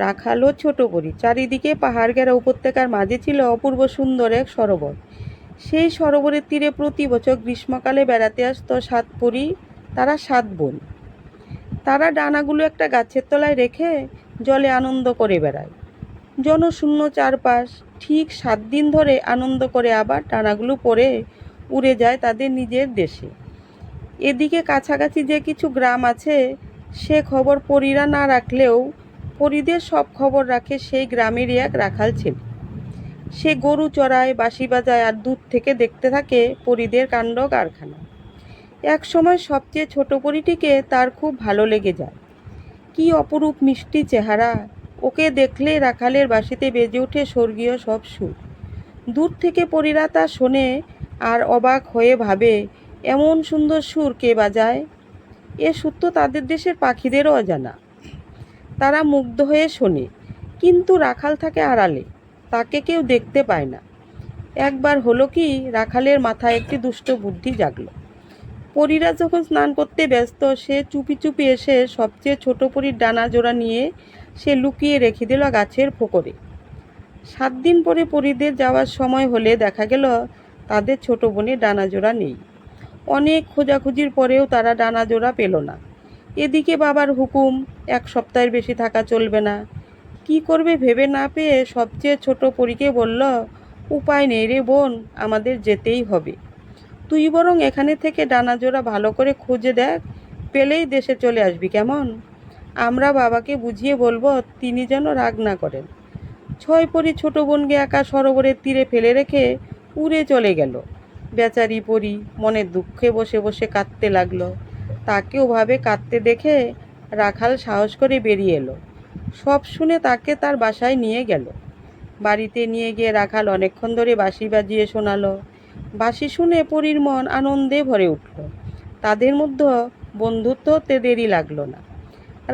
রাখাল ও ছোট পরী। চারিদিকে পাহাড় ঘেরা উপত্যকার মাঝে ছিল অপূর্ব সুন্দর এক সরোবর। সেই সরোবরের তীরে প্রতি বছর গ্রীষ্মকালে বেড়াতে আসতো 7 পরী। তারা 7 বোন। তারা ডানাগুলো একটা গাছের তলায় রেখে জলে আনন্দ করে বেড়ায়। জনশূন্য চারপাশ। ঠিক 7 দিন ধরে আনন্দ করে আবার ডানাগুলো পরে উড়ে যায় তাদের নিজের দেশে। এদিকে কাছাকাছি যে কিছু গ্রাম আছে সে খবর পরীরা না রাখলেও পরীদের সব খবর রাখে সেই গ্রামেরই এক রাখাল ছেলে। সে গরু চড়ায়, বাঁশি বাজায় আর দূর থেকে দেখতে থাকে পরীদের কাণ্ড কারখানা। এক সময় সবচেয়ে ছোট পরীটিকে তার খুব ভালো লেগে যায়। কি অপরূপ মিষ্টি চেহারা! ওকে দেখলেই রাখালের বাঁশিতে বেজে ওঠে স্বর্গীয় সব সুর। দূর থেকে পরীরা তা শোনে আর অবাক হয়ে ভাবে, এমন সুন্দর সুর কে বাজায়? এ সুর তো তাদের দেশের পাখিদেরও অজানা। তারা মুগ্ধ হয়ে শোনে, কিন্তু রাখাল থাকে আড়ালে, তাকে কেউ দেখতে পায় না। একবার হলো কি, রাখালের মাথায় একটি দুষ্ট বুদ্ধি জাগলো। পরীরা যখন স্নান করতে ব্যস্ত, সে চুপি চুপি এসে সবচেয়ে ছোট পরীর ডানা জোড়া নিয়ে সে লুকিয়ে রেখে দিল গাছের ফোকরে। 7 দিন পরে পরীদের যাওয়ার সময় হলে দেখা গেল তাদের ছোট বোনের ডানা জোড়া নেই। অনেক খোঁজাখুঁজির পরেও তারা ডানা জোড়া পেল না। এদিকে বাবার হুকুম, 1 সপ্তাহের বেশি থাকা চলবে না। কি করবে ভেবে না পেয়ে সবচেয়ে ছোট পরীকে বলল, উপায় নেই রে বোন, আমাদের যেতেই হবে। তুই বরং এখানে থেকে ডানা জোড়া ভালো করে খুঁজে দেখ, পেলেই দেশে চলে আসবি কেমন? আমরা বাবাকে বুঝিয়ে বলবো, তিনি যেন রাগ না করেন। 6 পরী ছোট বোনকে একা সরোবরের তীরে ফেলে রেখে উড়ে চলে গেল। বেচারি পরী মনের দুঃখে বসে বসে কাঁদতে লাগলো। তাকে ওভাবে কাঁদতে দেখে রাখাল সাহস করে বেরিয়ে এলো। সব শুনে তাকে তার বাসায় নিয়ে গেল। বাড়িতে নিয়ে গিয়ে রাখাল অনেকক্ষণ ধরে বাঁশি বাজিয়ে শোনালো। বাঁশি শুনে পরীর মন আনন্দে ভরে উঠল। তাদের মধ্যে বন্ধুত্ব হতে দেরি লাগলো না।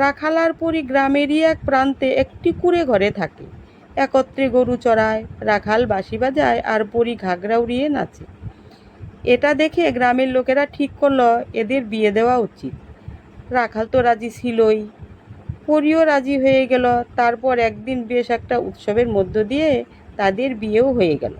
রাখাল আর পরী গ্রামেরই এক প্রান্তে একটি কুঁড়ে ঘরে থাকে। একত্রে গরু চড়ায়, রাখাল বাঁশি বাজায় আর পরী ঘাগরা উড়িয়ে নাচে। এটা দেখে গ্রামের লোকেরা ঠিক করলো এদের বিয়ে দেওয়া উচিত। রাখাল তো রাজি ছিলই, পরীও রাজি হয়ে গেল। তারপর একদিন বেশ একটা উৎসবের মধ্য দিয়ে তাদের বিয়েও হয়ে গেল।